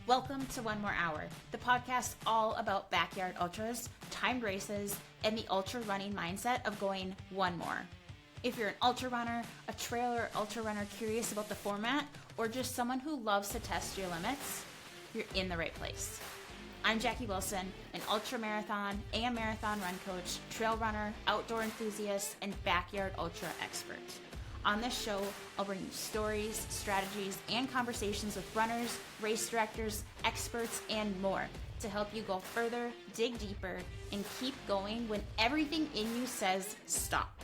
Welcome to One More Hour, the podcast all about backyard ultras, timed races, and the ultra running mindset of going one more. If you're an ultra runner, a trail or ultra runner curious about the format, or just someone who loves to test your limits, you're in the right place. I'm Jackie Wilson, an ultra marathon and marathon run coach, trail runner, outdoor enthusiast, and backyard ultra expert. On this show, I'll bring you stories, strategies, and conversations with runners, race directors, experts, and more to help you go further, dig deeper, and keep going when everything in you says stop.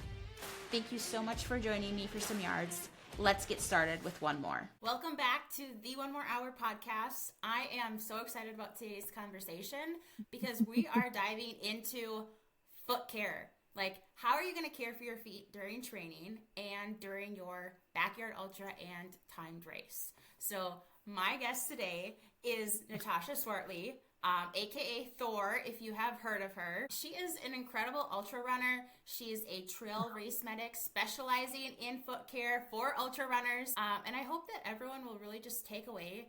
Thank you so much for joining me for some yards. Let's get started with one more. Welcome back to the One More Hour podcast. I am so excited about today's conversation because we are diving into foot care. Like, how are you going to care for your feet during training and during your backyard ultra and timed race? So my guest today is Natasha Swartley, aka Thor, if you have heard of her. She is an incredible ultra runner. She is a trail race medic specializing in foot care for ultra runners. And I hope that everyone will really just take away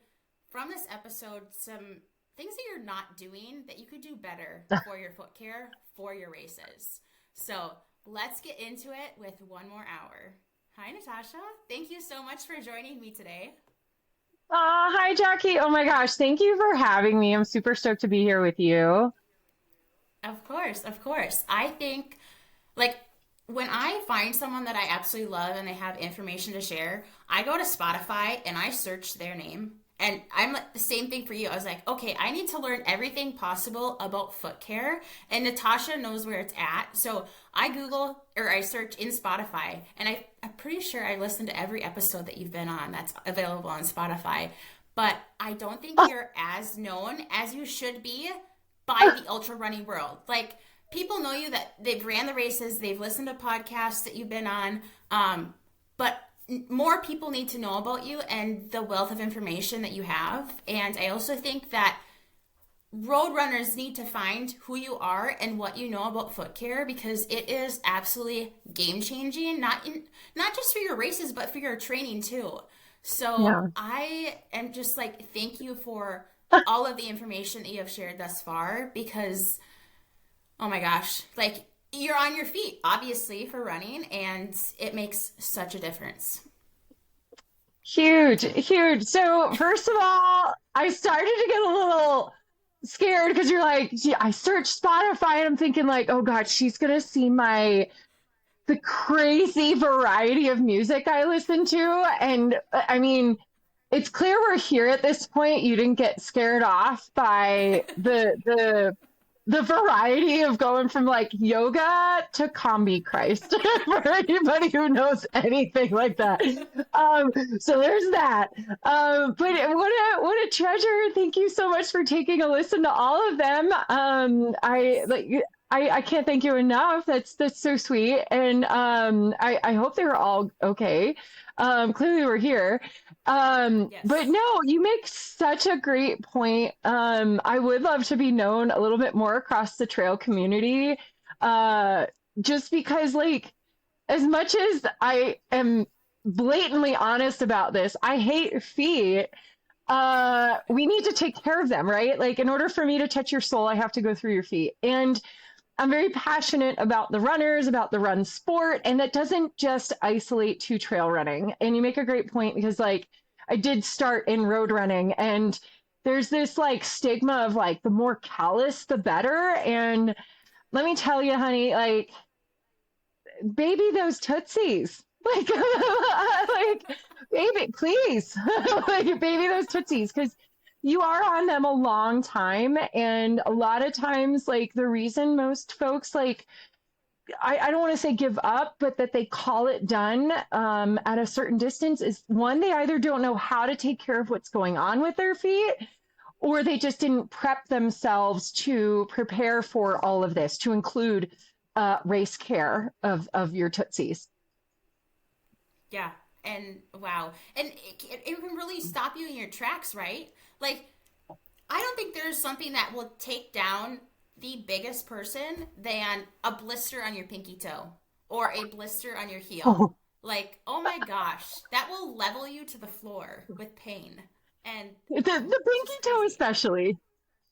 from this episode some things that you're not doing that you could do better for your foot care for your races. So let's get into it with one more hour. Hi, Natasha. Thank you so much for joining me today. Hi, Jackie. Oh my gosh. Thank you for having me. I'm super stoked to be here with you. Of course, of course. I think, like, when I find someone that I absolutely love and they have information to share, I go to Spotify and I search their name. And I'm like the same thing for you. I was like, okay, I need to learn everything possible about foot care. And Natasha knows where it's at. So I Google or I search in Spotify. And I'm pretty sure I listened to every episode that you've been on that's available on Spotify. But I don't think you're as known as you should be by the ultra running world. Like, people know you that they've ran the races, they've listened to podcasts that you've been on. But more people need to know about you and the wealth of information that you have. And I also think that road runners need to find who you are and what you know about foot care, because it is absolutely game changing, not just for your races, but for your training too. So yeah. I am just like, thank you for all of the information that you have shared thus far, because, oh my gosh, like, you're on your feet, obviously, for running, and it makes such a difference. Huge, huge. So first of all, I started to get a little scared because you're like, gee, I searched Spotify and I'm thinking like, oh God, she's going to see the crazy variety of music I listen to. And I mean, it's clear we're here at this point. You didn't get scared off by the variety of going from like yoga to combi Christ for anybody who knows anything like that. So there's that. But what a treasure. Thank you so much for taking a listen to all of them. I can't thank you enough. That's so sweet. And I hope they were all okay. Clearly we're here. Yes. But no, you make such a great point. I would love to be known a little bit more across the trail community. Just because, like, as much as I am blatantly honest about this, I hate feet. We need to take care of them, right? Like, in order for me to touch your soul, I have to go through your feet. And I'm very passionate about the runners, about the run sport, and that doesn't just isolate to trail running. And you make a great point, because like, I did start in road running, and there's this like stigma of like, the more callous, the better. And let me tell you, honey, like, baby those tootsies, like, like, baby, please, like, baby those tootsies, because you are on them a long time. And a lot of times, like, the reason most folks, like, I don't want to say give up, but that they call it done at a certain distance is, one, they either don't know how to take care of what's going on with their feet, or they just didn't prep themselves to prepare for all of this, to include race care of your tootsies. Yeah. And wow. And it can really stop you in your tracks, right? Like, I don't think there's something that will take down the biggest person than a blister on your pinky toe or a blister on your heel. Like, oh my gosh, that will level you to the floor with pain. And The it's pinky just toe crazy. especially.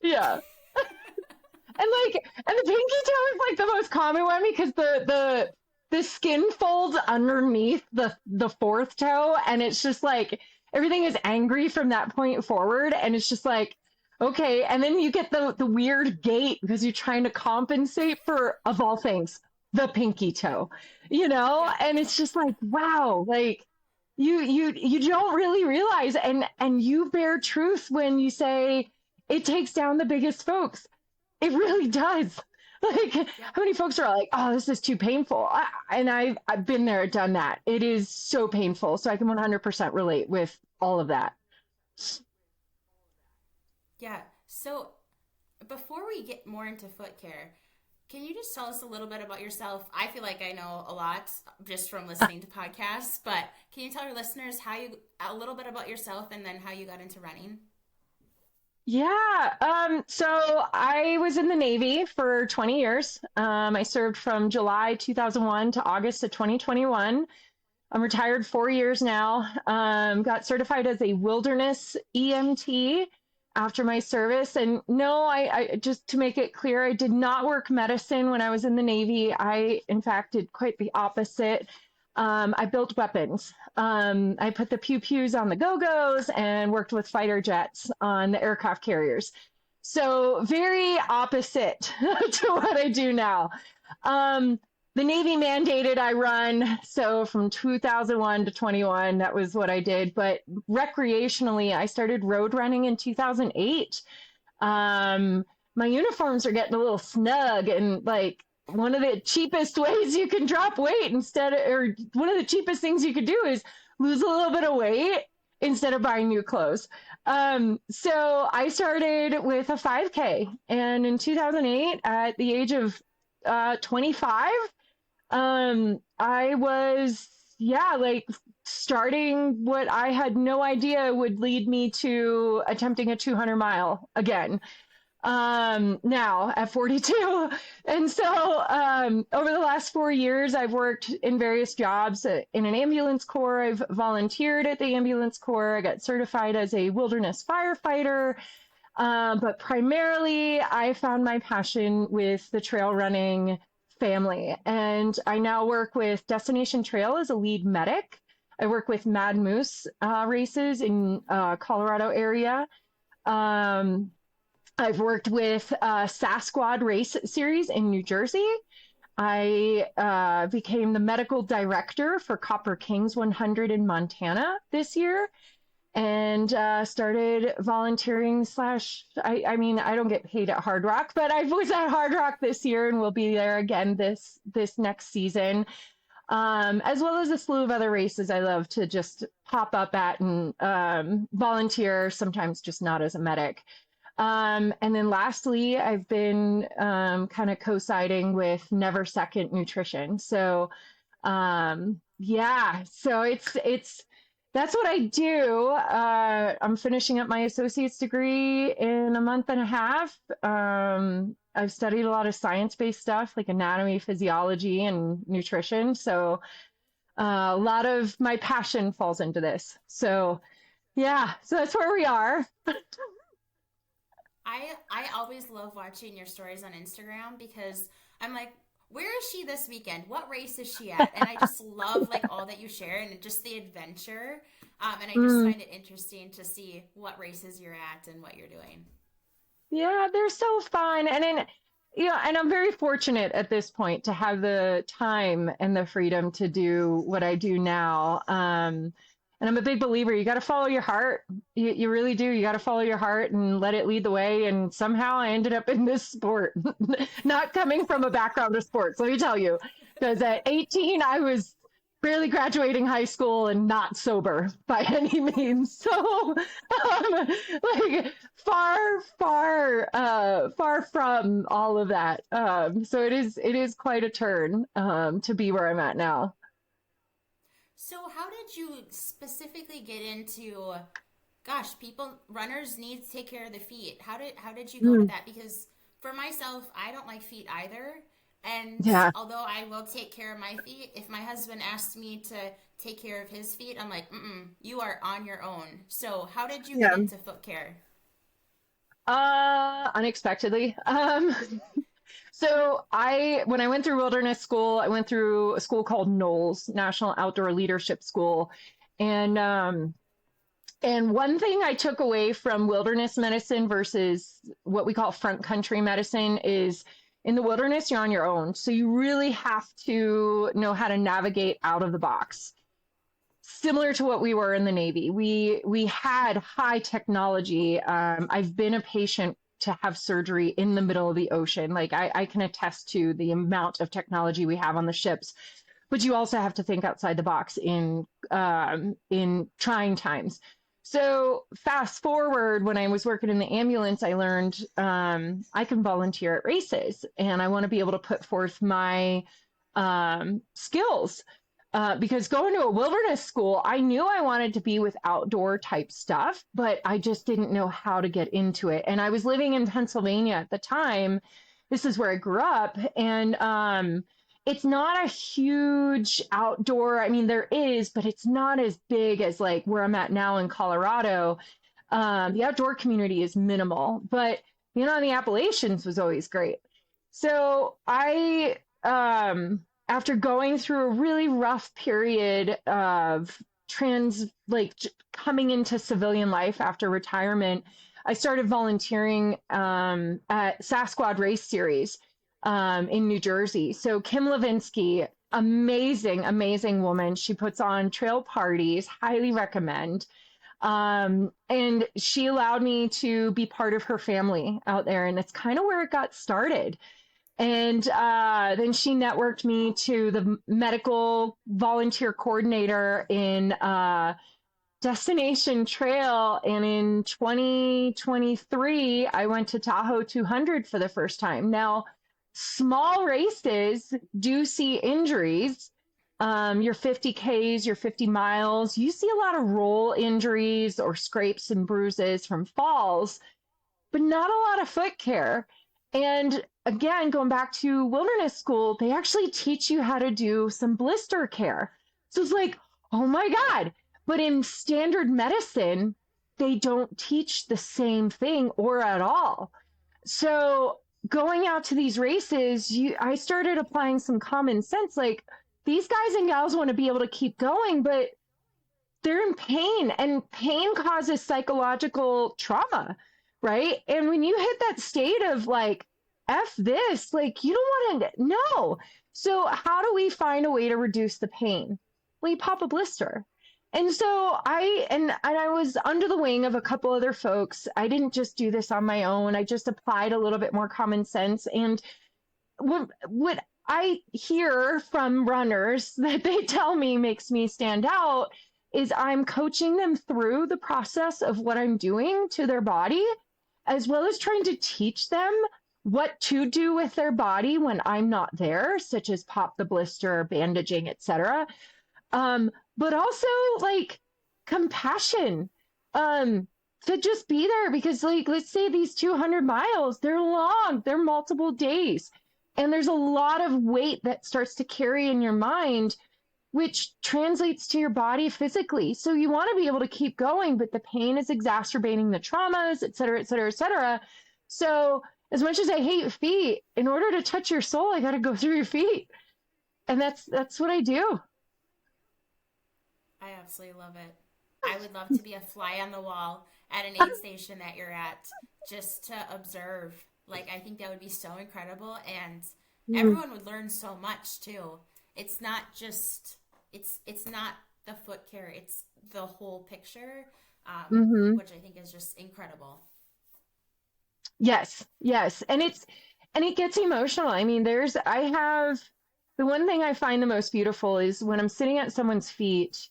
Yeah. And the pinky toe is like the most common one because the skin folds underneath the fourth toe, and it's just like everything is angry from that point forward, and it's just like okay, and then you get the weird gait because you're trying to compensate for, of all things, the pinky toe, Yep. and it's just like wow, like you don't really realize, and you bear truth when you say it takes down the biggest folks. It really does. Like, Yep. how many folks are like, "Oh, this is too painful," and I've been there, done that. It is so painful, so I can 100% relate with all of that. Yeah. So before we get more into foot care, can you just tell us a little bit about yourself? I feel like I know a lot just from listening to podcasts, but can you tell your listeners a little bit about yourself and then how you got into running? Yeah. So I was in the Navy for 20 years. I served from July 2001 to August of 2021. I'm retired 4 years now. Got certified as a wilderness EMT after my service. And no, I just to make it clear, I did not work medicine when I was in the Navy. I, in fact, did quite the opposite. I built weapons. I put the pew pews on the go go's and worked with fighter jets on the aircraft carriers. So, very opposite to what I do now. Um, the Navy mandated I run. So, from 2001 to 21, that was what I did. But recreationally, I started road running in 2008. Um, my uniforms are getting a little snug, and like one of the cheapest ways you can drop weight or one of the cheapest things you could do is lose a little bit of weight instead of buying new clothes. So I started with a 5K, and in 2008, at the age of 25, I was, yeah, like starting what I had no idea would lead me to attempting a 200-mile again, now at 42. And so over the last 4 years, I've worked in various jobs in an ambulance corps. I've volunteered at the ambulance corps. I got certified as a wilderness firefighter. But primarily, I found my passion with the trail running family. And I now work with Destination Trail as a lead medic. I work with Mad Moose races in Colorado area. Um, I've worked with Sasquatch Race Series in New Jersey. I became the medical director for Copper Kings 100 in Montana this year, and started volunteering slash. I mean, I don't get paid at Hard Rock, but I was at Hard Rock this year and will be there again this next season. As well as a slew of other races I love to just pop up at and volunteer, sometimes just not as a medic. And then lastly, I've been kind of co-siding with Never Second Nutrition. So yeah, so it's that's what I do. I'm finishing up my associate's degree in a month and a half. I've studied a lot of science-based stuff like anatomy, physiology, and nutrition. So a lot of my passion falls into this. So yeah, so that's where we are. I always love watching your stories on Instagram because I'm like, where is she this weekend? What race is she at? And I just love like all that you share and just the adventure. And I just Mm. find it interesting to see what races you're at and what you're doing. Yeah, they're so fun. And then, and I'm very fortunate at this point to have the time and the freedom to do what I do now. And I'm a big believer. You got to follow your heart. You really do. You got to follow your heart and let it lead the way. And somehow I ended up in this sport, not coming from a background of sports, let me tell you. Because at 18, I was barely graduating high school and not sober by any means. So, like far from all of that. So it is quite a turn to be where I'm at now. So how did you specifically get into, gosh, runners need to take care of the feet. How did you go to Mm, that? Because for myself, I don't like feet either. And Yeah. although I will take care of my feet, if my husband asks me to take care of his feet, I'm like, you are on your own. So how did you get Yeah. into foot care? Unexpectedly. So when I went through wilderness school, I went through a school called Knowles, National Outdoor Leadership School. And and one thing I took away from wilderness medicine versus what we call front country medicine is in the wilderness, you're on your own. So you really have to know how to navigate out of the box. Similar to what we were in the Navy, we had high technology. I've been a patient to have surgery in the middle of the ocean. Like I can attest to the amount of technology we have on the ships, but you also have to think outside the box in trying times. So fast forward, when I was working in the ambulance, I learned I can volunteer at races, and I want to be able to put forth my skills. Because going to a wilderness school, I knew I wanted to be with outdoor type stuff, but I just didn't know how to get into it. And I was living in Pennsylvania at the time. This is where I grew up. And it's not a huge outdoor, I mean, there is, but it's not as big as like where I'm at now in Colorado. The outdoor community is minimal, but being on the Appalachians was always great. So after going through a really rough period of coming into civilian life after retirement, I started volunteering at Sasquatch Race Series in New Jersey. So Kim Levinsky, amazing, amazing woman. She puts on trail parties, highly recommend. And she allowed me to be part of her family out there. And that's kind of where it got started. And then she networked me to the medical volunteer coordinator in Destination Trail. And in 2023, I went to Tahoe 200 for the first time. Now, small races do see injuries. Your 50Ks, your 50 miles, you see a lot of roll injuries or scrapes and bruises from falls, but not a lot of foot care. And again, going back to wilderness school, they actually teach you how to do some blister care. So it's like, oh my God. But in standard medicine, they don't teach the same thing or at all. So going out to these races, I started applying some common sense. Like, these guys and gals want to be able to keep going, but they're in pain, and pain causes psychological trauma, right? And when you hit that state of like, F this, like, you don't want to, no. So how do we find a way to reduce the pain? Well, you pop a blister. And so I was under the wing of a couple other folks. I didn't just do this on my own. I just applied a little bit more common sense. And what I hear from runners that they tell me makes me stand out is I'm coaching them through the process of what I'm doing to their body, as well as trying to teach them what to do with their body when I'm not there, such as pop the blister, bandaging, etc. But also like compassion, to just be there, because like, let's say these 200 miles, they're long, they're multiple days. And there's a lot of weight that starts to carry in your mind, which translates to your body physically. So you want to be able to keep going, but the pain is exacerbating the traumas, et cetera, et cetera, et cetera. So as much as I hate feet, in order to touch your soul, I got to go through your feet. And that's what I do. I absolutely love it. I would love to be a fly on the wall at an aid station that you're at, just to observe. Like, I think that would be so incredible, and everyone would learn so much too. It's not just, it's not the foot care, it's the whole picture, which I think is just incredible. Yes, yes. And it gets emotional. I mean, the one thing I find the most beautiful is when I'm sitting at someone's feet.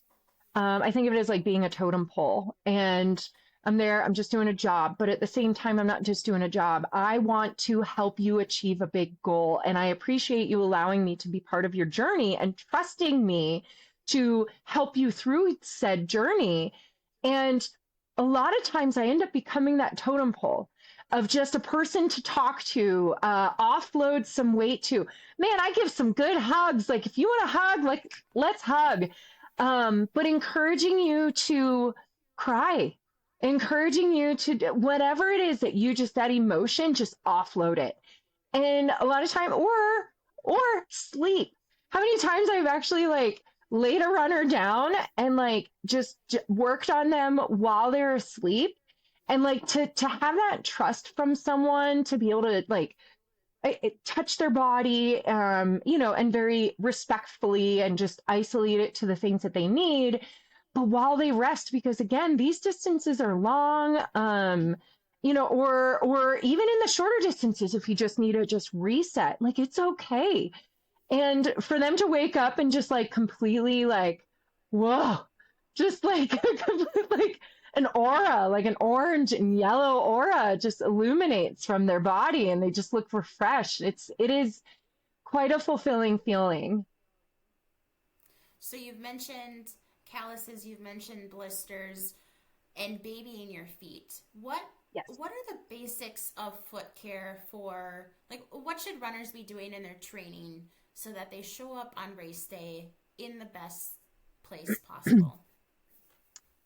I think of it as like being a totem pole, and I'm there, I'm just doing a job, but at the same time, I'm not just doing a job. I want to help you achieve a big goal. And I appreciate you allowing me to be part of your journey and trusting me to help you through said journey. And a lot of times I end up becoming that totem pole. of just a person to talk to, offload some weight to. Man, I give some good hugs. Like if you want to hug, like let's hug. But encouraging you to cry, encouraging you to whatever it is that you just, that emotion, just offload it. And a lot of time, or sleep. How many times I've actually like laid a runner down and like just worked on them while they're asleep, and like to have that trust from someone to be able to like touch their body, you know, and very respectfully, and just isolate it to the things that they need, but while they rest, because again, these distances are long, you know, or even in the shorter distances, if you just need to just reset, like it's okay. And for them to wake up and just like completely like, whoa, just like, like an aura, like an orange and yellow aura just illuminates from their body, and they just look refreshed. It is quite a fulfilling feeling. So you've mentioned calluses, you've mentioned blisters, and babying your feet. Yes. What are the basics of foot care for, like, what should runners be doing in their training so that they show up on race day in the best place possible?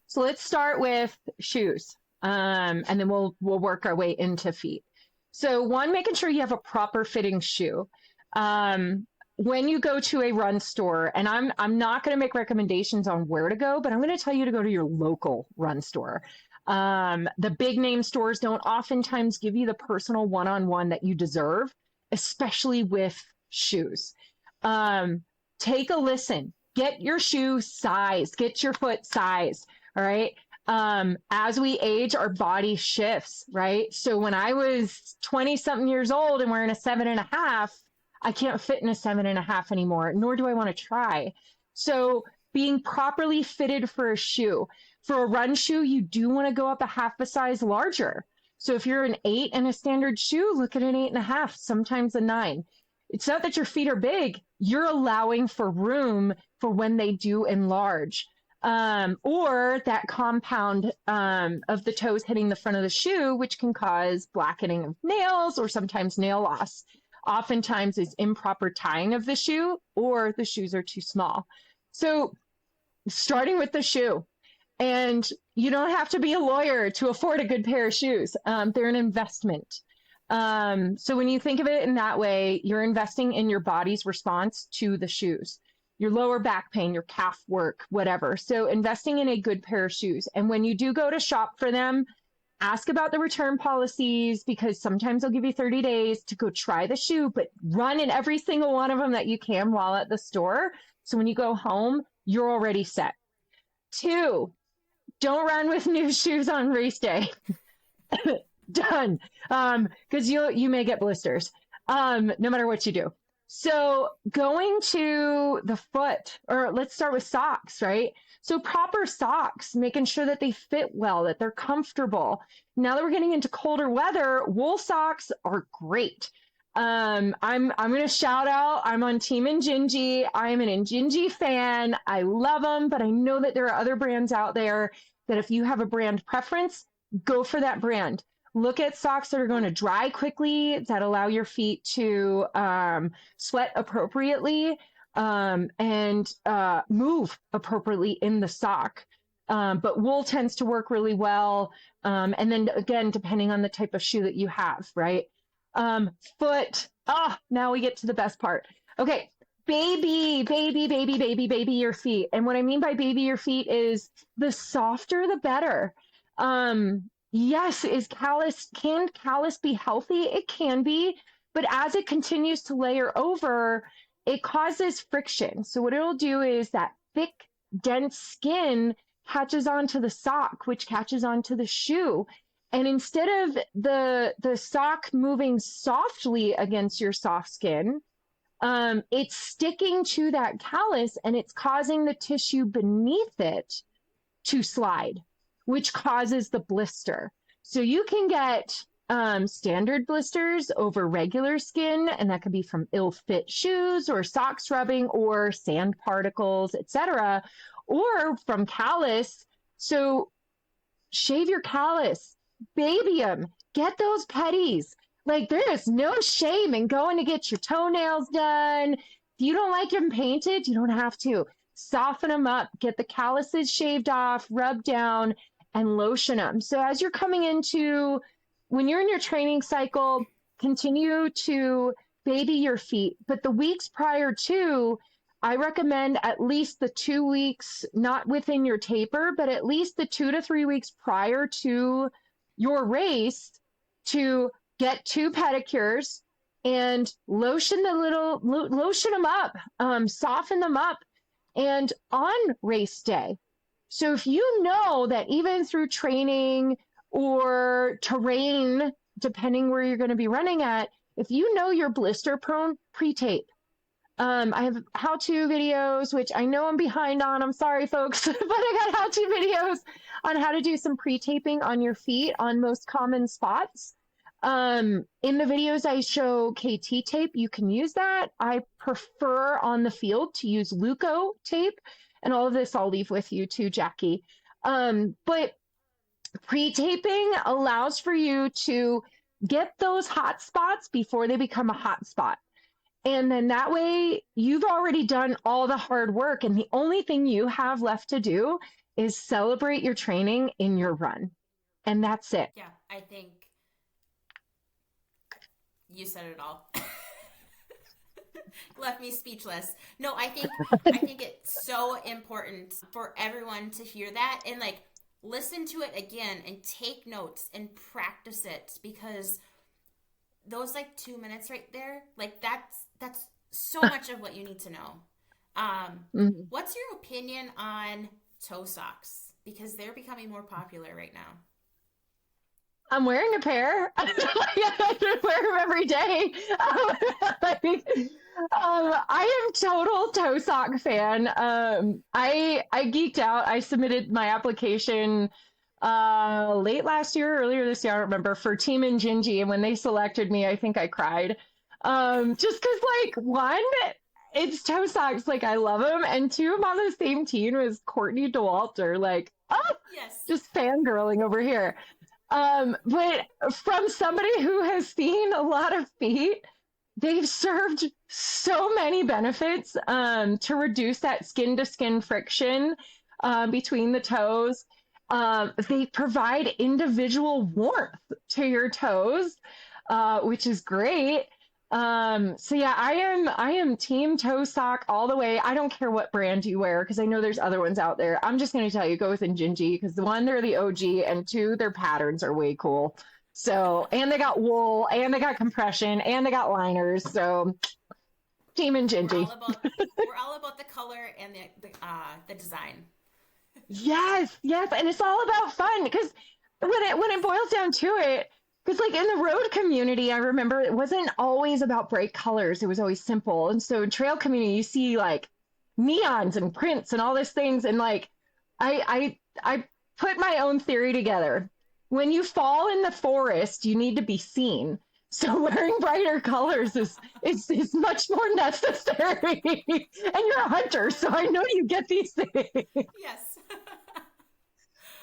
So let's start with shoes, and then we'll work our way into feet. So one, making sure you have a proper fitting shoe. When you go to a run store, and I'm not going to make recommendations on where to go, but I'm going to tell you to go to your local run store. The big name stores don't oftentimes give you the personal one-on-one that you deserve, especially with shoes. Take a listen, get your shoe size, get your foot size. All right. As we age, our body shifts, right? So when I was 20 something years old and wearing a 7.5, I can't fit in a 7.5 anymore, nor do I want to try. So being properly fitted for a shoe. For a run shoe, you do want to go up a half a size larger. So if you're an 8 in a standard shoe, look at an 8.5, sometimes a 9. It's not that your feet are big, you're allowing for room for when they do enlarge. Or that compound of the toes hitting the front of the shoe, which can cause blackening of nails or sometimes nail loss. Oftentimes is improper tying of the shoe, or the shoes are too small. So starting with the shoe, and you don't have to be a lawyer to afford a good pair of shoes. They're an investment. So when you think of it in that way, you're investing in your body's response to the shoes. Your lower back pain, your calf work, whatever. So investing in a good pair of shoes. And when you do go to shop for them, ask about the return policies, because sometimes they'll give you 30 days to go try the shoe, but run in every single one of them that you can while at the store. So when you go home, you're already set. 2, don't run with new shoes on race day. Done. Because you may get blisters, no matter what you do. So going to the foot, or let's start with socks, right? So proper socks, making sure that they fit well, that they're comfortable. Now that we're getting into colder weather, wool socks are great. I'm going to shout out, I'm on Team Injinji. I'm an Injinji fan. I love them, but I know that there are other brands out there that if you have a brand preference, go for that brand. Look at socks that are going to dry quickly, that allow your feet to sweat appropriately, and move appropriately in the sock. But wool tends to work really well. And then again, depending on the type of shoe that you have, right? Foot. Now we get to the best part. Okay. Baby your feet. And what I mean by baby your feet is the softer, the better. Yes, can callus be healthy? It can be, but as it continues to layer over, it causes friction. So what it'll do is that thick, dense skin catches onto the sock, which catches onto the shoe. And instead of the sock moving softly against your soft skin, it's sticking to that callus, and it's causing the tissue beneath it to slide, which causes the blister. So you can get standard blisters over regular skin, and that could be from ill-fit shoes or socks rubbing or sand particles, etc., or from callus. So shave your callus, baby them, get those petties. Like there is no shame in going to get your toenails done. If you don't like them painted, you don't have to. Soften them up, get the calluses shaved off, rub down, and lotion them. So as you're coming into, when you're in your training cycle, continue to baby your feet. But the weeks prior to, I recommend at least the 2 weeks, not within your taper, but at least the 2 to 3 weeks prior to your race to get 2 pedicures and lotion them up, soften them up, and on race day. So if you know that even through training or terrain, depending where you're going to be running at, if you know you're blister prone, pre-tape. I have how-to videos, which I know I'm behind on. I'm sorry, folks, but I got how-to videos on how to do some pre-taping on your feet on most common spots. In the videos I show KT tape, you can use that. I prefer on the field to use Luco tape, and all of this I'll leave with you too, Jackie. But pre-taping allows for you to get those hot spots before they become a hot spot. And then that way you've already done all the hard work, and the only thing you have left to do is celebrate your training in your run. And that's it. Yeah, I think you said it all. Left me speechless. No, I think it's so important for everyone to hear that and like listen to it again and take notes and practice it, because those like 2 minutes right there, like that's so much of what you need to know. What's your opinion on toe socks? Because they're becoming more popular right now. I'm wearing a pair. I wear them every day. I am total toe sock fan. I geeked out. I submitted my application late last year, earlier this year, I don't remember, for Team Injinji, and when they selected me, I think I cried. Just because, like, one, it's toe socks, like I love them, and two, I'm on the same team as Courtney DeWalter, like, oh, yes, just fangirling over here. But from somebody who has seen a lot of feet, they've served so many benefits to reduce that skin to skin friction between the toes. They provide individual warmth to your toes, which is great. So yeah, I am team toe sock all the way. I don't care what brand you wear, because I know there's other ones out there. I'm just going to tell you, go with Injinji, because one, they're the OG, and two, their patterns are way cool. So, and they got wool, and they got compression, and they got liners. So team Injinji. We're all about the color and the design. Yes, and it's all about fun, because when it boils down to it, because like in the road community, I remember it wasn't always about bright colors. It was always simple. And so in trail community, you see like neons and prints and all these things. And like, I put my own theory together. When you fall in the forest, you need to be seen. So wearing brighter colors is much more necessary. And you're a hunter, so I know you get these things. Yes.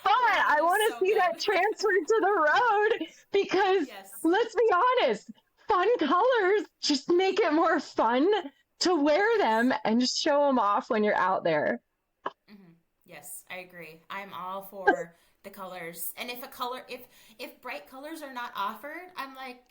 But I want to see that transferred to the road, because let's be honest, fun colors just make it more fun to wear them and just show them off when you're out there. Mm-hmm. Yes, I agree. I'm all for the colors. And if bright colors are not offered, I'm like,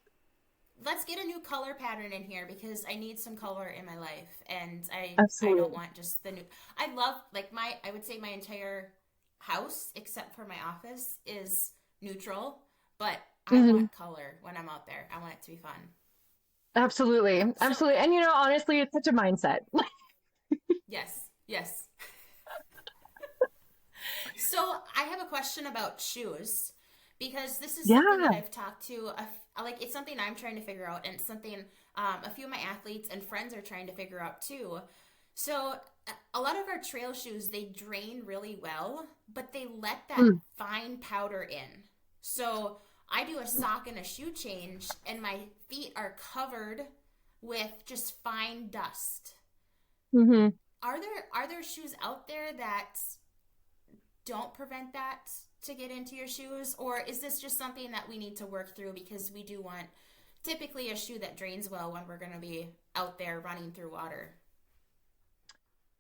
let's get a new color pattern in here, because I need some color in my life. And I don't want just the new. I love, like, I would say my entire house, except for my office, is neutral, but I want color when I'm out there. I want it to be fun. Absolutely. And honestly, it's such a mindset. Yes. So I have a question about shoes, because this is something that I've talked to, it's something I'm trying to figure out, and it's something a few of my athletes and friends are trying to figure out too. So a lot of our trail shoes, they drain really well, but they let that fine powder in. So I do a sock and a shoe change, and my feet are covered with just fine dust. Are there shoes out there that don't prevent that to get into your shoes? Or is this just something that we need to work through because we do want typically a shoe that drains well when we're going to be out there running through water?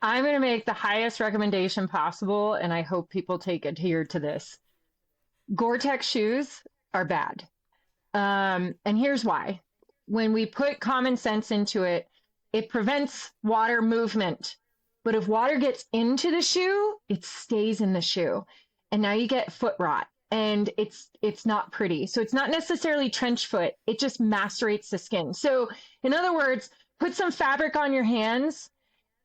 I'm going to make the highest recommendation possible, and I hope people take adhere to this. Gore-Tex shoes are bad. And here's why. When we put common sense into it, it prevents water movement. But if water gets into the shoe, it stays in the shoe. And now you get foot rot, and it's not pretty. So it's not necessarily trench foot. It just macerates the skin. So in other words, put some fabric on your hands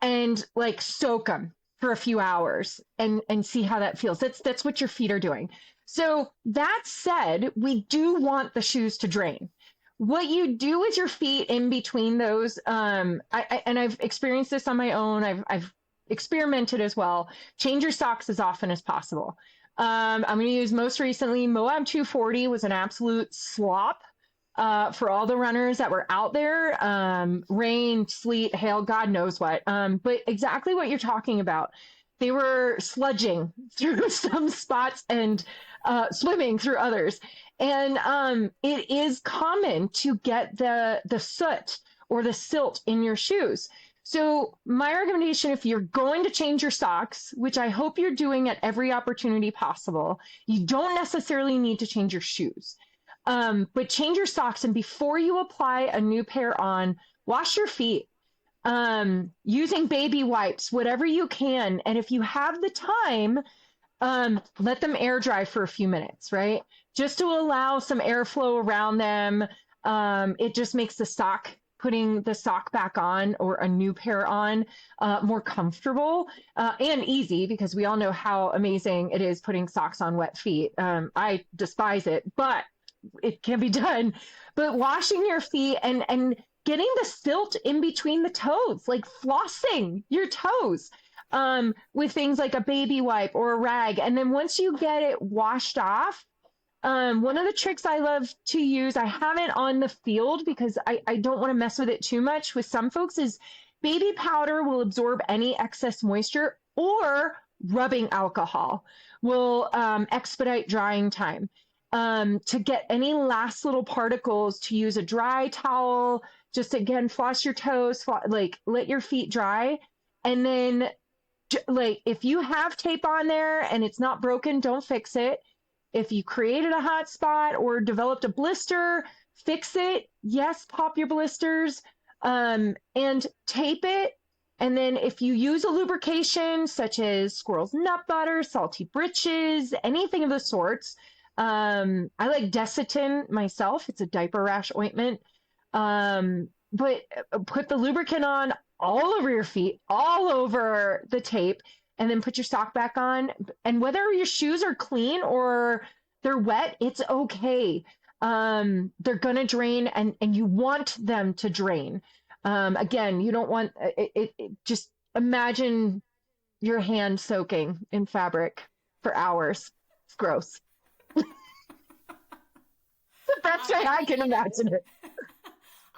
and like soak them for a few hours and see how that feels. That's what your feet are doing. So that said, we do want the shoes to drain. What you do with your feet in between those, I've experienced this on my own. I've experimented as well. Change your socks as often as possible. I'm going to use most recently Moab 240 was an absolute slop for all the runners that were out there. Rain, sleet, hail, God knows what. But exactly what you're talking about. They were sludging through some spots and swimming through others. And it is common to get the soot or the silt in your shoes. So my recommendation, if you're going to change your socks, which I hope you're doing at every opportunity possible, you don't necessarily need to change your shoes. But change your socks, and before you apply a new pair on, wash your feet. Using baby wipes, whatever you can. And if you have the time, let them air dry for a few minutes, right? Just to allow some airflow around them. It just makes putting the sock back on or a new pair on more comfortable and easy, because we all know how amazing it is putting socks on wet feet. I despise it, but it can be done. But washing your feet and getting the silt in between the toes, like flossing your toes with things like a baby wipe or a rag. And then once you get it washed off, one of the tricks I love to use, I haven't on the field because I don't want to mess with it too much with some folks, is baby powder will absorb any excess moisture, or rubbing alcohol will expedite drying time. To get any last little particles, to use a dry towel, just again, floss your toes, let your feet dry. And then like if you have tape on there and it's not broken, don't fix it. If you created a hot spot or developed a blister, fix it. Yes, pop your blisters and tape it. And then if you use a lubrication such as squirrel's nut butter, salty britches, anything of the sorts, I like Desitin myself. It's a diaper rash ointment. But put the lubricant on all over your feet, all over the tape, and then put your sock back on. And whether your shoes are clean or they're wet, it's okay. They're going to drain, and you want them to drain. Again, you don't want it. Just imagine your hand soaking in fabric for hours. It's gross. The best way I can imagine it.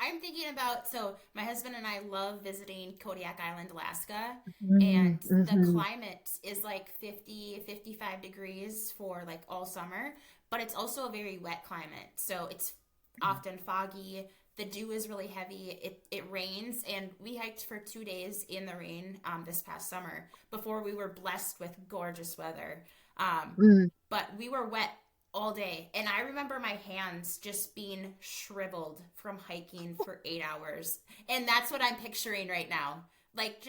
I'm thinking about, so my husband and I love visiting Kodiak Island, Alaska, Mm-hmm, and the mm-hmm. climate is like 50, 55 degrees for like all summer, but it's also a very wet climate. So it's often foggy. The dew is really heavy. It rains, and we hiked for 2 days in the rain this past summer before we were blessed with gorgeous weather. But we were wet all day, and I remember my hands just being shriveled from hiking for 8 hours, and that's what I'm picturing right now, like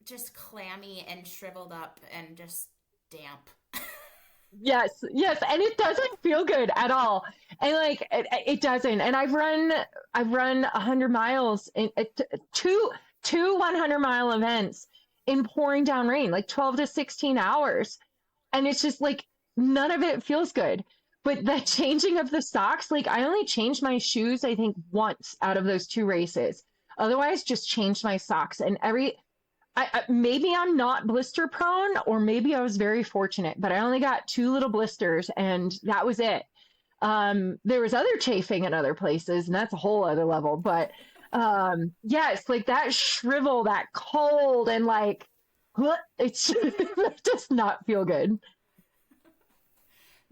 just clammy and shriveled up and just damp. Yes, and it doesn't feel good at all, and like it doesn't. And I've run 100 miles in two 100-mile events in pouring down rain, like 12 to 16 hours, and it's just like none of it feels good. But the changing of the socks, like I only changed my shoes, I think once out of those 2 races. Otherwise, just changed my socks. And maybe I'm not blister prone, or maybe I was very fortunate, but I only got 2 little blisters, and that was it. There was other chafing in other places, and that's a whole other level. But yes, like that shrivel, that cold, and like, it does not feel good.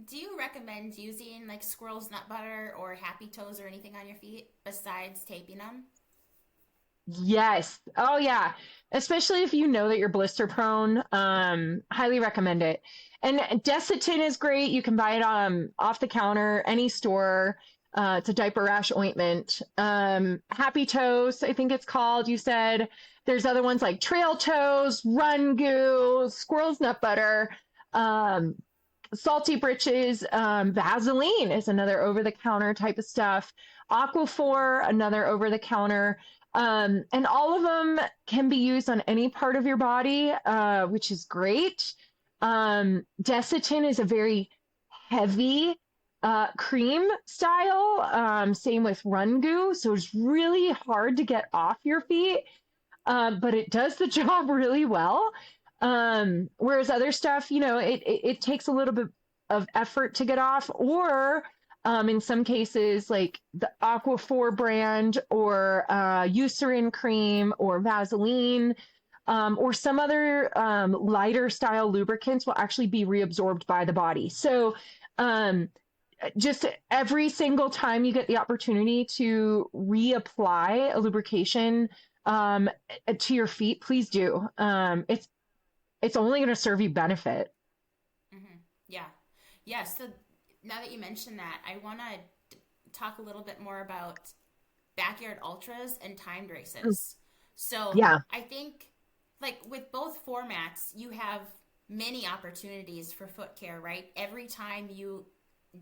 Do you recommend using like squirrel's nut butter or happy toes or anything on your feet besides taping them? Yes. Oh yeah. Especially if you know that you're blister prone, highly recommend it. And Desitin is great. You can buy it off the counter, any store. It's a diaper rash ointment. Happy Toes, I think it's called. You said there's other ones like Trail Toes, Run Goo, Squirrel's Nut Butter, um, Salty Britches, Vaseline is another over the counter type of stuff. Aquaphor, another over the counter. And all of them can be used on any part of your body, which is great. Desitin is a very heavy cream style. Same with Run Goo. So it's really hard to get off your feet, but it does the job really well. Whereas other stuff, it takes a little bit of effort to get off, or in some cases, like the Aquaphor brand or Eucerin cream or Vaseline, or some other lighter style lubricants will actually be reabsorbed by the body. So just every single time you get the opportunity to reapply a lubrication to your feet, please do. It's only going to serve you benefit. Mm-hmm. Yeah. Yeah. So now that you mentioned that, I want to talk a little bit more about backyard ultras and timed races. So yeah. I think like with both formats, you have many opportunities for Footcare, right? Every time you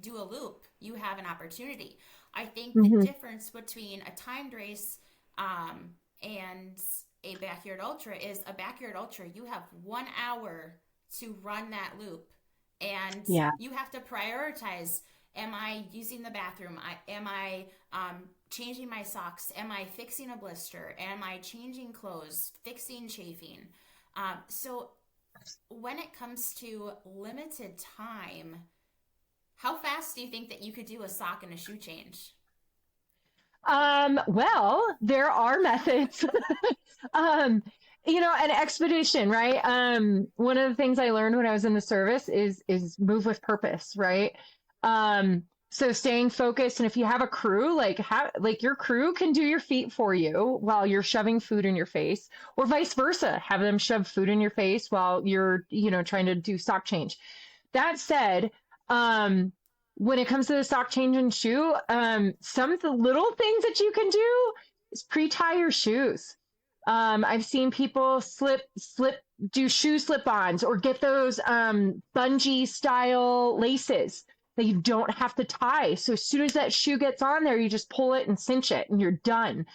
do a loop, you have an opportunity. I think the difference between a timed race and a backyard ultra is a backyard ultra, you have 1 hour to run that loop, and you have to prioritize. Am I using the bathroom? Am I changing my socks? Am I fixing a blister? Am I changing clothes, fixing chafing? So when it comes to limited time, how fast do you think that you could do a sock and a shoe change? Well, there are methods. An expedition, right? One of the things I learned when I was in the service is move with purpose, right? So staying focused, and if you have a crew, like your crew can do your feet for you while you're shoving food in your face, or vice versa, have them shove food in your face while you're, trying to do sock change. That said, when it comes to the sock change and shoe, some of the little things that you can do is pre-tie your shoes. I've seen people do shoe slip-ons, or get those bungee style laces that you don't have to tie. So as soon as that shoe gets on there, you just pull it and cinch it and you're done.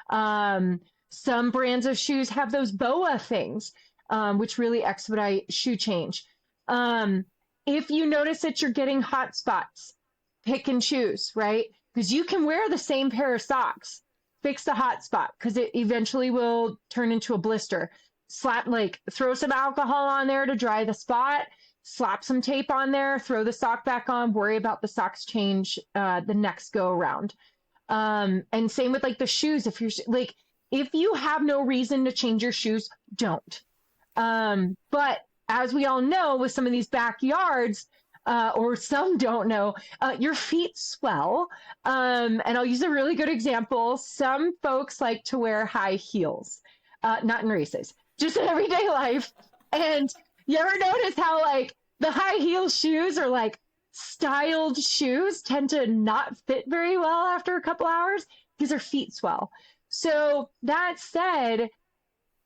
Some brands of shoes have those BOA things, which really expedite shoe change. If you notice that you're getting hot spots, pick and choose, right? Because you can wear the same pair of socks, fix the hot spot, because it eventually will turn into a blister. Throw some alcohol on there to dry the spot, slap some tape on there, throw the sock back on, worry about the socks change the next go around. And same with like the shoes. If you have no reason to change your shoes, don't. But as we all know, with some of these backyards, or some don't know, your feet swell. And I'll use a really good example. Some folks like to wear high heels, not in races, just in everyday life. And you ever notice how like the high heel shoes, or like styled shoes, tend to not fit very well after a couple hours because their feet swell. So that said,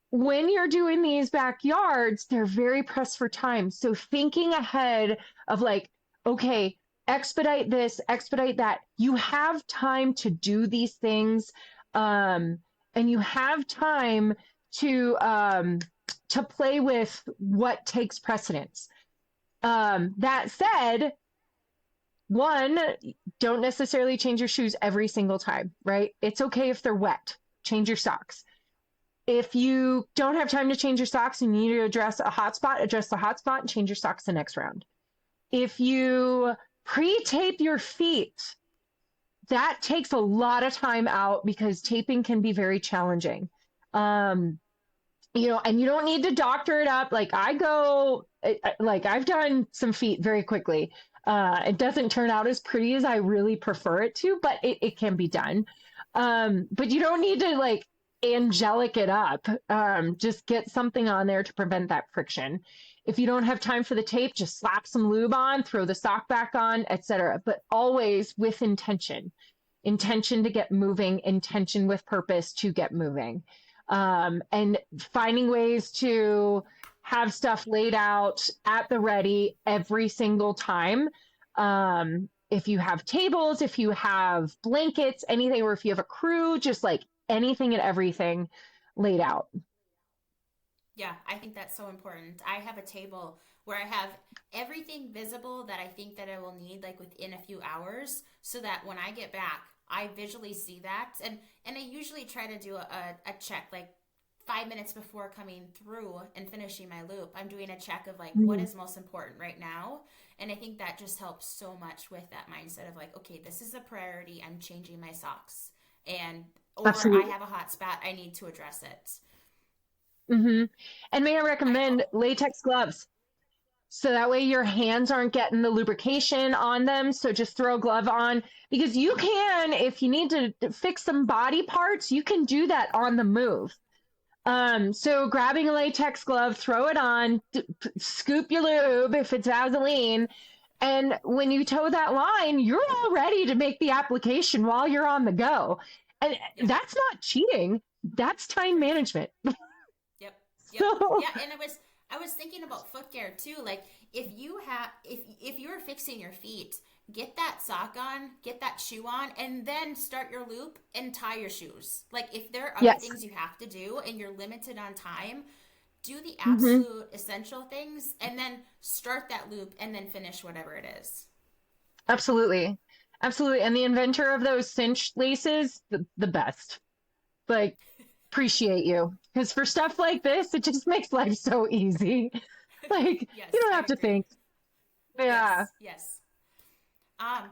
when you're doing these backyards, they're very pressed for time. So thinking ahead of like, okay, expedite this, expedite that. You have time to do these things. And you have time to play with what takes precedence. That said, one, don't necessarily change your shoes every single time, right? It's okay if they're wet. Change your socks. If you don't have time to change your socks and you need to address the hot spot and change your socks the next round. If you pre-tape your feet, that takes a lot of time out because taping can be very challenging. And you don't need to doctor it up. Like I've done some feet very quickly. It doesn't turn out as pretty as I really prefer it to, but it can be done. But you don't need to like angelic it up. Just get something on there to prevent that friction. If you don't have time for the tape, just slap some lube on, throw the sock back on, etc. But always with intention. Intention to get moving, intention with purpose to get moving. And finding ways to have stuff laid out at the ready every single time. If you have tables, if you have blankets, anything, or if you have a crew, just like anything and everything laid out. Yeah, I think that's so important. I have a table where I have everything visible that I think that I will need like within a few hours so that when I get back, I visually see that. And I usually try to do a check like 5 minutes before coming through and finishing my loop. I'm doing a check of like what is most important right now. And I think that just helps so much with that mindset of like, okay, this is a priority. I'm changing my socks. And or Absolutely. I have a hot spot, I need to address it. Mm-hmm. And may I recommend latex gloves? So that way your hands aren't getting the lubrication on them. So just throw a glove on because you can, if you need to fix some body parts, you can do that on the move. So grabbing a latex glove, throw it on, scoop your lube if it's Vaseline. And when you toe that line, you're all ready to make the application while you're on the go. And that's not cheating. That's time management. Yep. So, Yeah, and I was thinking about Footcare too. Like if you're fixing your feet, get that sock on, get that shoe on, and then start your loop and tie your shoes. Like if there are other yes. things you have to do and you're limited on time, do the Mm-hmm. absolute essential things and then start that loop and then finish whatever it is. Absolutely. Absolutely. And the inventor of those cinch laces, the best. Like, appreciate you. Because for stuff like this, it just makes life so easy. Like, Yes, you don't I have to agree. think. Yeah. Yes. Um,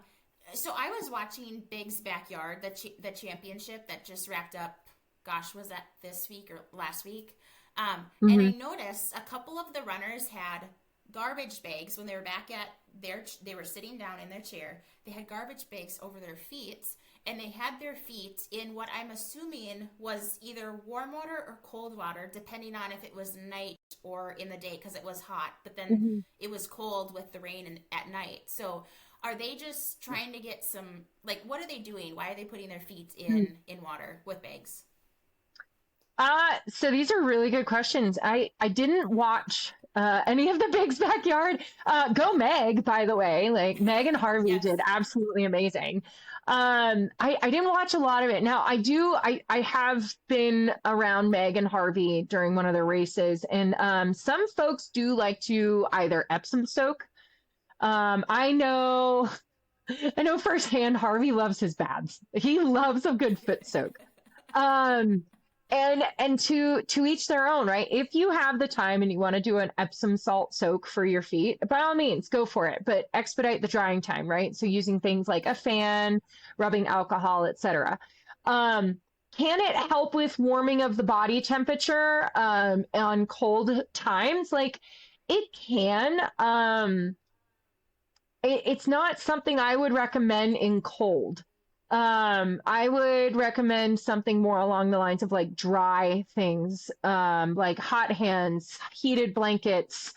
so I was watching Big's Backyard, the championship that just wrapped up. Gosh, was that this week or last week? And I Hmm. noticed a couple of the runners had garbage bags when they were back at they were sitting down in their chair. They had garbage bags over their feet, and they had their feet in what I'm assuming was either warm water or cold water, depending on if it was night or in the day, because it was hot. But then Hmm. it was cold with the rain and at night. So are they just trying to get some like what are they doing? Why are they putting their feet in water with bags? So these are really good questions. I didn't watch any of the Big's Backyard. Go Meg, by the way. Like Meg and Harvey Yes. did absolutely amazing. I didn't watch a lot of it. Now I have been around Meg and Harvey during one of their races, and some folks do like to either Epsom soak. I know firsthand Harvey loves his baths. He loves a good foot soak. Um, and to each their own, right? If you have the time and you want to do an Epsom salt soak for your feet, by all means, go for it. But expedite the drying time, right? So using things like a fan, rubbing alcohol, etc. Um, can it help with warming of the body temperature on cold times? Like it can. It's not something I would recommend in cold. I would recommend something more along the lines of like dry things, like hot hands, heated blankets,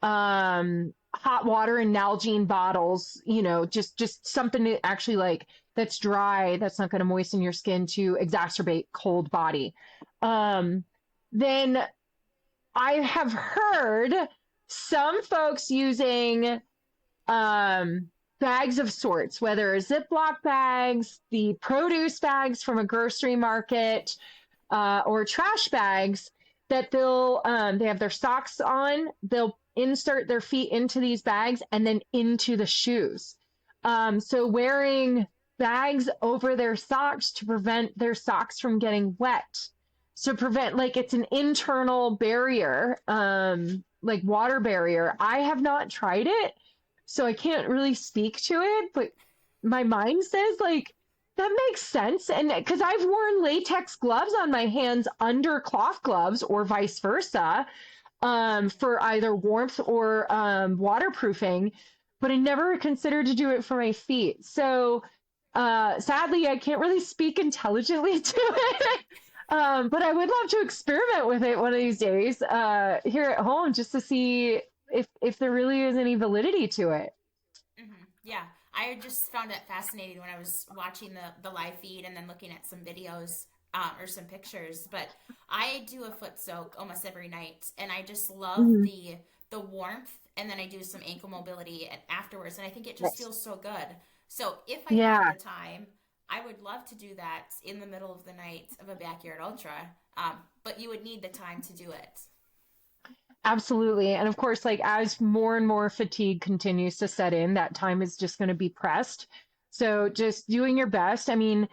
hot water and Nalgene bottles, just something to actually like that's dry, that's not going to moisten your skin to exacerbate cold body. Then I have heard some folks using bags of sorts, whether Ziploc bags, the produce bags from a grocery market, or trash bags that they have their socks on. They'll insert their feet into these bags and then into the shoes. So wearing bags over their socks to prevent their socks from getting wet. So prevent like it's an internal barrier, like water barrier. I have not tried it, so I can't really speak to it, but my mind says like that makes sense. And because I've worn latex gloves on my hands under cloth gloves or vice versa, for either warmth or waterproofing. but I never considered to do it for my feet. So sadly, I can't really speak intelligently to it. But I would love to experiment with it one of these days here at home just to see if there really is any validity to it. Yeah, I just found it fascinating when I was watching the live feed and then looking at some videos or some pictures. But I do a foot soak almost every night, and I just love Mhm. the warmth, and then I do some ankle mobility afterwards, and I think it just Yes. feels so good. So if I had Yeah. the time, I would love to do that in the middle of the night of a backyard ultra. But you would need the time to do it. Absolutely. And of course, like as more and more fatigue continues to set in, that time is just going to be pressed. So just doing your best. I mean,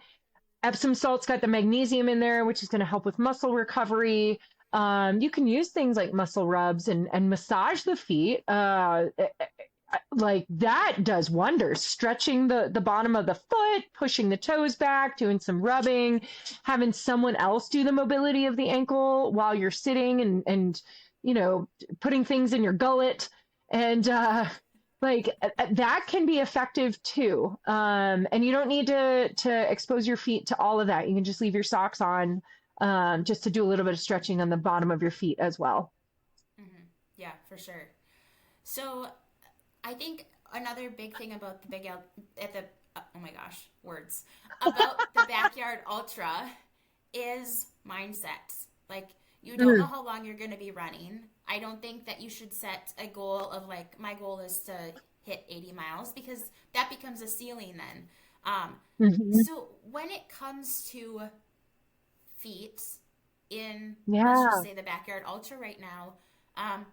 Epsom salt's got the magnesium in there, which is going to help with muscle recovery. You can use things like muscle rubs and massage the feet. Like that does wonders. Stretching the bottom of the foot, pushing the toes back, doing some rubbing, having someone else do the mobility of the ankle while you're sitting and you know, putting things in your gullet and that can be effective too. And you don't need to expose your feet to all of that. You can just leave your socks on just to do a little bit of stretching on the bottom of your feet as well. Yeah, for sure. So I think another big thing about the big at the oh my gosh, words about the backyard ultra is mindset. Like you don't know Mm, how long you're going to be running. I don't think that you should set a goal of like my goal is to hit 80 miles because that becomes a ceiling then. mhm. So when it comes to feet in let's just Yeah. say the backyard ultra right now, um,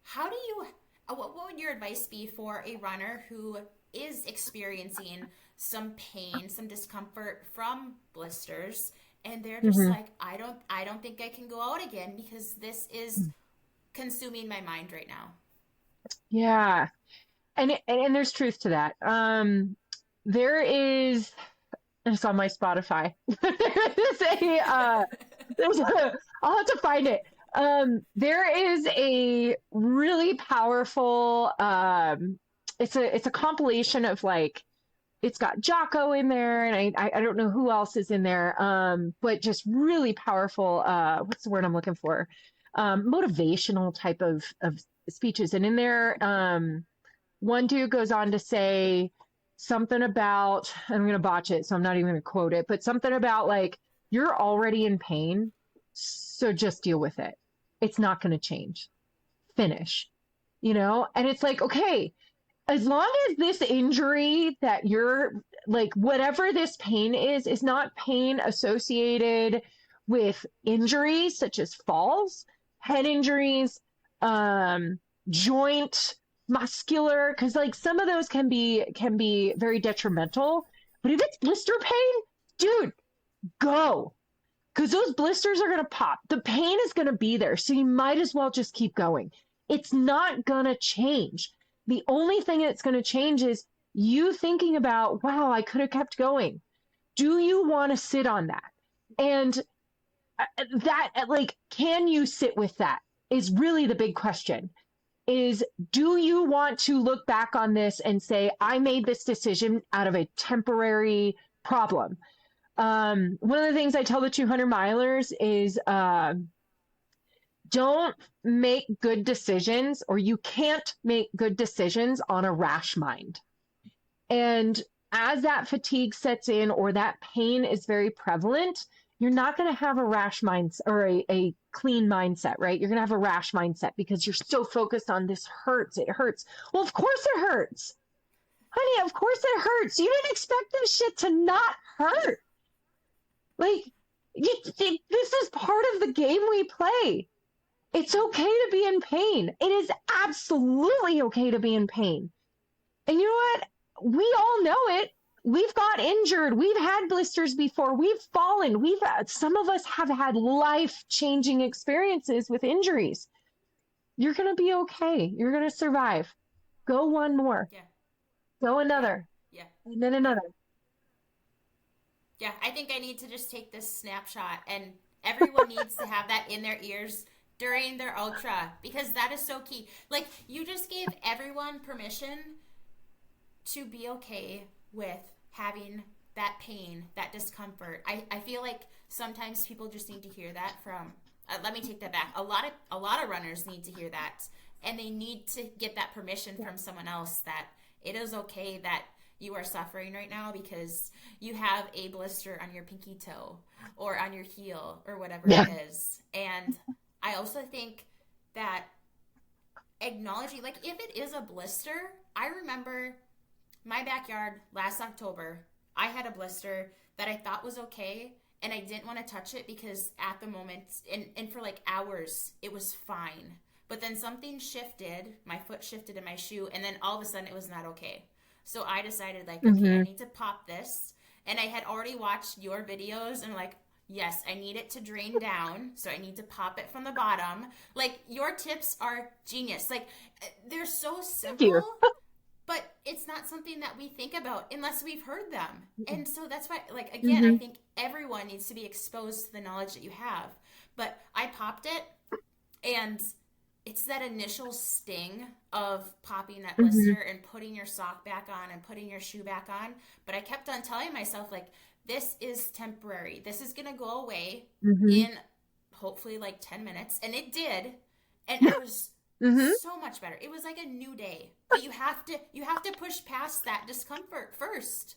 how do you, what would your advice be for a runner who is experiencing some pain, some discomfort from blisters, and they're just Mhm. like, I don't think I can go out again because this is consuming my mind right now. Yeah. And there's truth to that. There is it's on my Spotify. There's I'll have to find it. There is a really powerful it's a compilation of like it's got Jocko in there and I don't know who else is in there. But just really powerful what's the word I'm looking for? Motivational type of speeches. And in there, one dude goes on to say something about, I'm going to botch it, so I'm not even going to quote it, but something about like, you're already in pain, so just deal with it. It's not going to change. Finish, you know? And it's like, okay, as long as this injury that you're like, whatever this pain is not pain associated with injuries such as falls, head injuries, joint, muscular, because like some of those can be very detrimental. But if it's blister pain, dude, go. Because those blisters are going to pop. The pain is going to be there. So you might as well just keep going. It's not going to change. The only thing that's going to change is you thinking about, wow, I could have kept going. Do you want to sit on that? And like, can you sit with that is really the big question is do you want to look back on this and say, I made this decision out of a temporary problem? One of the things I tell the 200 milers is don't make good decisions or you can't make good decisions on a rash mind. And as that fatigue sets in or that pain is very prevalent, you're not going to have a rash mindset or a clean mindset, right? You're going to have a rash mindset because you're so focused on this hurts. It hurts. Well, of course it hurts. Honey, of course it hurts. You didn't expect this shit to not hurt. Like, this is part of the game we play. It's okay to be in pain. It is absolutely okay to be in pain. And you know what? We all know it. We've got injured. We've had blisters before. We've fallen. Some of us have had life-changing experiences with injuries. You're going to be okay. You're going to survive. Go one more. Yeah, Go yeah, another. yeah, And then yeah. another. Yeah, I think I need to just take this snapshot and everyone needs to have that in their ears during their ultra because that is so key. Like you just gave everyone permission to be okay with having that pain, that discomfort. I feel like sometimes people just need to hear that from, let me take that back. A lot of runners need to hear that, and they need to get that permission from someone else that it is okay that you are suffering right now because you have a blister on your pinky toe or on your heel or whatever it is. And I also think that acknowledging, like, if it is a blister, I remember my backyard last October, I had a blister that I thought was okay, and I didn't want to touch it because at the moment, and for like hours, it was fine. But then something shifted, my foot shifted in my shoe, and then all of a sudden it was not okay. So I decided, like, okay, I need to pop this. And I had already watched your videos and, like, yes, I need it to drain down, so I need to pop it from the bottom. Like, your tips are genius. Like, they're so simple, but it's not something that we think about unless we've heard them. And so that's why, like, again, I think everyone needs to be exposed to the knowledge that you have. But I popped it, and it's that initial sting of popping that blister and putting your sock back on and putting your shoe back on. But I kept on telling myself, like, this is temporary. This is going to go away in hopefully like 10 minutes. And it did. And it was so much better. It was like a new day. But you have to push past that discomfort first.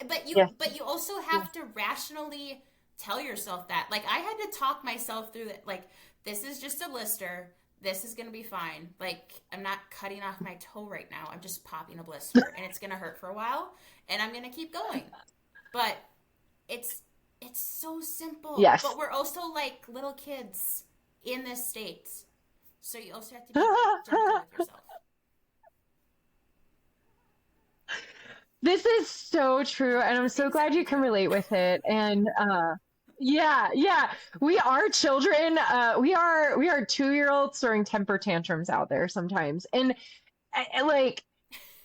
But you also have to rationally tell yourself that. Like, I had to talk myself through it. Like, this is just a blister. This is going to be fine. Like, I'm not cutting off my toe right now. I'm just popping a blister, and it's going to hurt for a while, and I'm going to keep going. But it's so simple. Yes. But we're also like little kids in this state. So you also have to be gentle with yourself. This is so true, and I'm so glad you can relate with it. And yeah, we are children. We are 2-year-olds throwing temper tantrums out there sometimes, and like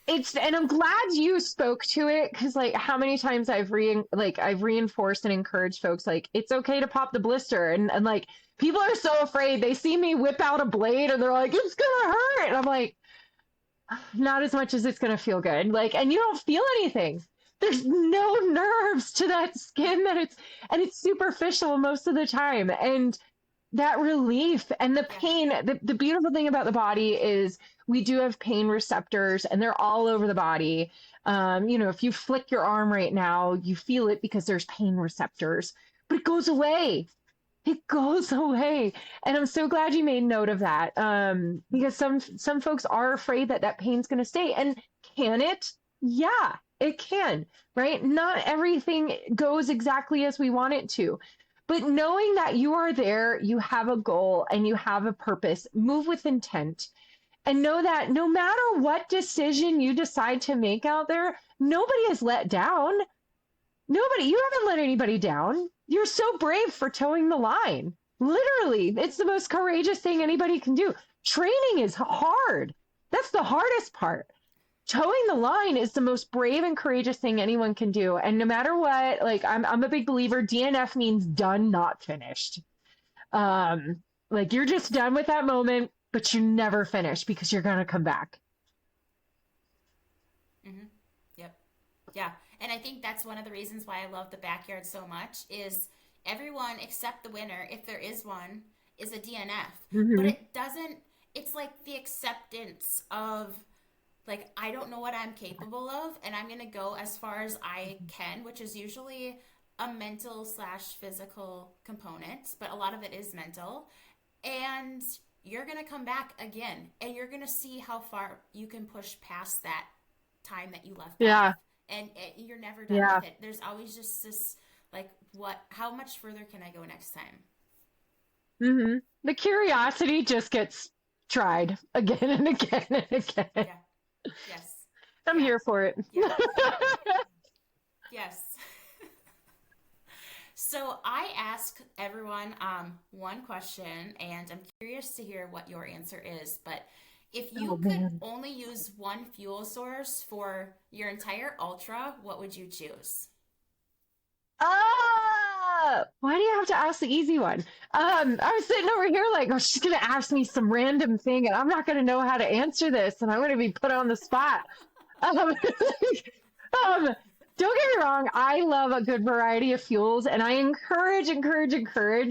and I'm glad you spoke to it, because like how many times I've reinforced and encouraged folks, like, it's okay to pop the blister, and like people are so afraid. They see me whip out a blade and they're like, it's gonna hurt, and I'm like, not as much as it's gonna feel good. Like, and you don't feel anything. There's no nerves to that skin and it's superficial most of the time. And that relief and the pain, the beautiful thing about the body is we do have pain receptors, and they're all over the body. If you flick your arm right now, you feel it because there's pain receptors, but it goes away. It goes away. And I'm so glad you made note of that. Because some folks are afraid that pain's going to stay. And can it? Yeah, it can, right? Not everything goes exactly as we want it to. But knowing that you are there, you have a goal and you have a purpose, move with intent, and know that no matter what decision you decide to make out there, nobody is let down. Nobody, you haven't let anybody down. You're so brave for towing the line. Literally, it's the most courageous thing anybody can do. Training is hard. That's the hardest part. Towing the line is the most brave and courageous thing anyone can do. And no matter what, like, I'm a big believer, DNF means done, not finished. Like, you're just done with that moment, but you never finish because you're going to come back. Yep. Yeah. And I think that's one of the reasons why I love the backyard so much is everyone except the winner, if there is one, is a DNF. But it's like the acceptance of, like, I don't know what I'm capable of, and I'm going to go as far as I can, which is usually a mental / physical component, but a lot of it is mental. And you're going to come back again, and you're going to see how far you can push past that time that you left off. And you're never done with it. There's always just this, like, how much further can I go next time? The curiosity just gets tried again and again and again. Yeah. Yes. I'm here for it. Yeah. Yes. So I ask everyone one question, and I'm curious to hear what your answer is. But if you could only use one fuel source for your entire ultra, what would you choose? Why do you have to ask the easy one? I was sitting over here like, oh, she's going to ask me some random thing, and I'm not going to know how to answer this, and I'm going to be put on the spot. Um, um, don't get me wrong, I love a good variety of fuels, and I encourage,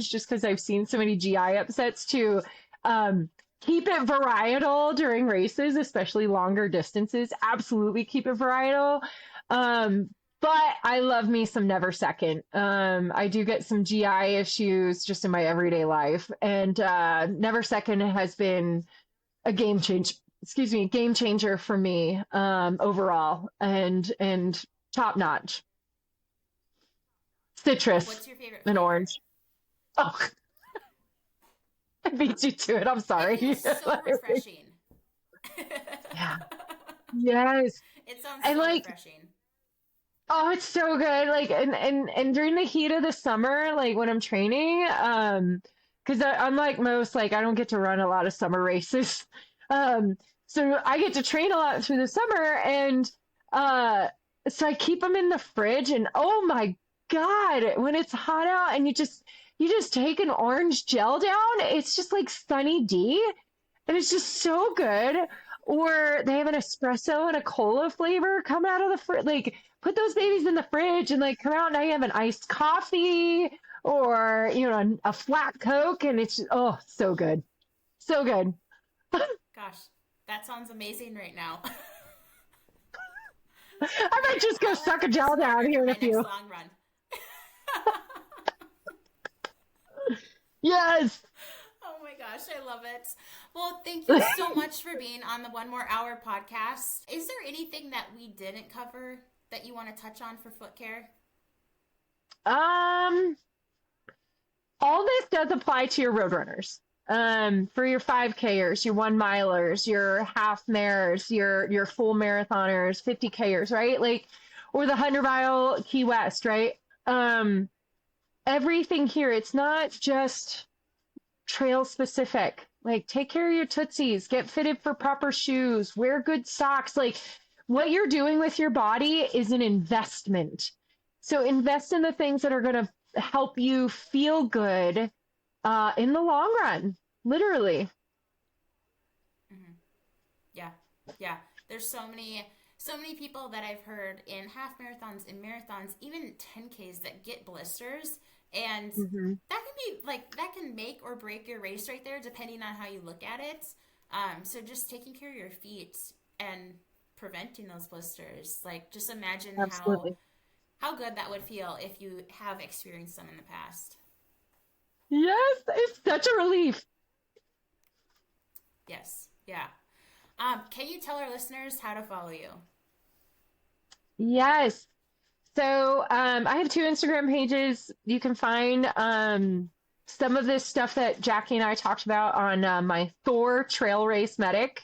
just because I've seen so many GI upsets to um, keep it varietal during races, especially longer distances. Absolutely keep it varietal. Um, but I love me some Never Second. I do get some GI issues just in my everyday life, and Never Second has been a game changer for me overall, and top notch. Citrus What's your favorite and flavor? orange. Oh, I beat you to it. I'm I sorry. think it's so refreshing. Yeah. Yes. It sounds And so like, refreshing. oh, it's so good. Like, and during the heat of the summer, like when I'm training, because unlike most, like I don't get to run a lot of summer races. Um, so I get to train a lot through the summer, and uh, so I keep them in the fridge. And oh my God, when it's hot out, and you just take an orange gel down, it's just like Sunny D, and it's just so good. Or they have an espresso and a cola flavor come out of the fridge. Like, put those babies in the fridge and like come out. Now you have an iced coffee or a flat Coke, and it's just, oh, so good, so good. Gosh, that sounds amazing right now. I might just go I'll suck a leverage this gel down flavor here for in my a next few. long run. Yes. Oh my gosh, I love it. Well, thank you so much for being on the One More Hour podcast. Is there anything that we didn't cover that you want to touch on for Footcare? Um, all this does apply to your roadrunners. For your 5Kers, your 1 milers, your half mares, your full marathoners, 50Kers, right? Like, or the 100 mile Key West, right? Um, Everything here, it's not just trail specific. Like, take care of your tootsies, get fitted for proper shoes, wear good socks. Like, what you're doing with your body is an investment. So invest in the things that are going to help you feel good in the long run, literally. Mm-hmm. Yeah, yeah. There's so many people that I've heard in half marathons and marathons, even 10Ks that get blisters, and Mm-hmm. that can be like that can make or break your race right there, depending on how you look at it. So just taking care of your feet and preventing those blisters, like just imagine Absolutely. how good that would feel if you have experienced them in the past. Yes, it's such a relief. Yes, yeah. Can you tell our listeners how to follow you? Yes. So I have 2 Instagram pages. You can find some of this stuff that Jackie and I talked about on my Thor Trail Race Medic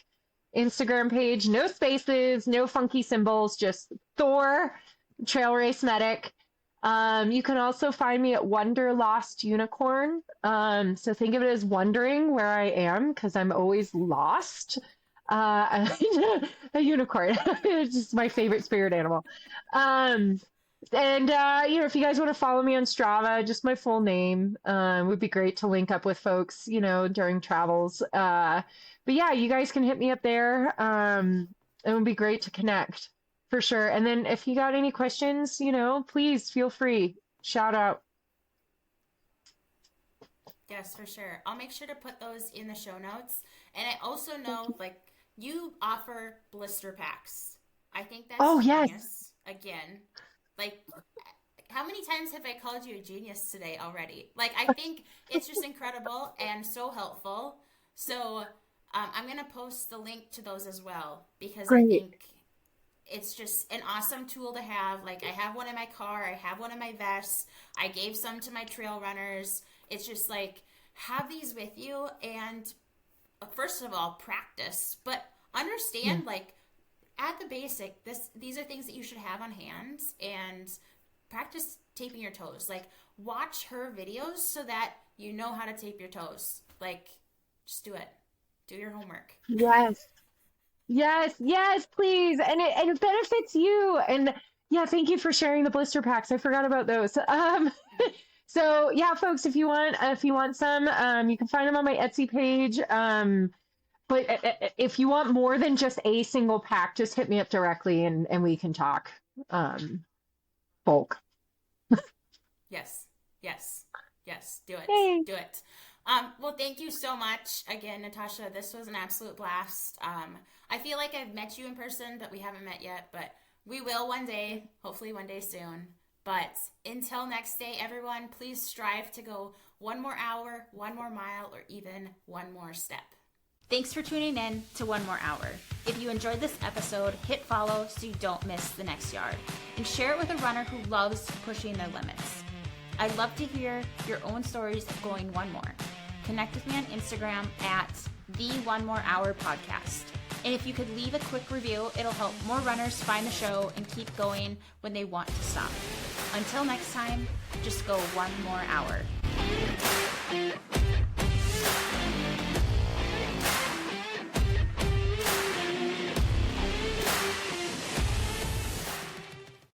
Instagram page. No spaces, no funky symbols, just Thor Trail Race Medic. You can also find me at Wonder Lost Unicorn. So think of it as wondering where I am because I'm always lost. A unicorn. It's just my favorite spirit animal. And if you guys want to follow me on Strava, just my full name, would be great to link up with folks, during travels. But yeah, you guys can hit me up there. It would be great to connect for sure. And then if you got any questions, please feel free. Shout out. Yes, for sure. I'll make sure to put those in the show notes. And I also know, like, you offer blister packs. I think that's yes. genius. Again, like, how many times have I called you a genius today already? Like, I think it's just incredible and so helpful. So I'm going to post the link to those as well because Great. I think it's just an awesome tool to have. Like, I have one in my car. I have one in my vest. I gave some to my trail runners. It's just like, have these with you and first of all, practice, but understand like at the basic, these are things that you should have on hand and practice taping your toes. Like watch her videos so that you know how to tape your toes. Like just do it. Do your homework. Yes. Yes, please. And it benefits you. And yeah, thank you for sharing the blister packs. I forgot about those. So yeah, folks, if you want some, you can find them on my Etsy page. but if you want more than just a single pack, just hit me up directly and we can talk bulk. Yes. Yes. Yes. Do it. Yay. Do it. Well, thank you so much again, Natasha. This was an absolute blast. I feel like I've met you in person, but we haven't met yet, but we will one day, hopefully one day soon. But until next day, everyone, please strive to go one more hour, one more mile, or even one more step. Thanks for tuning in to One More Hour. If you enjoyed this episode, hit follow so you don't miss the next yard, and share it with a runner who loves pushing their limits. I'd love to hear your own stories of going one more. Connect with me on Instagram at the One More Hour Podcast. And if you could leave a quick review, it'll help more runners find the show and keep going when they want to stop. Until next time, just go one more hour.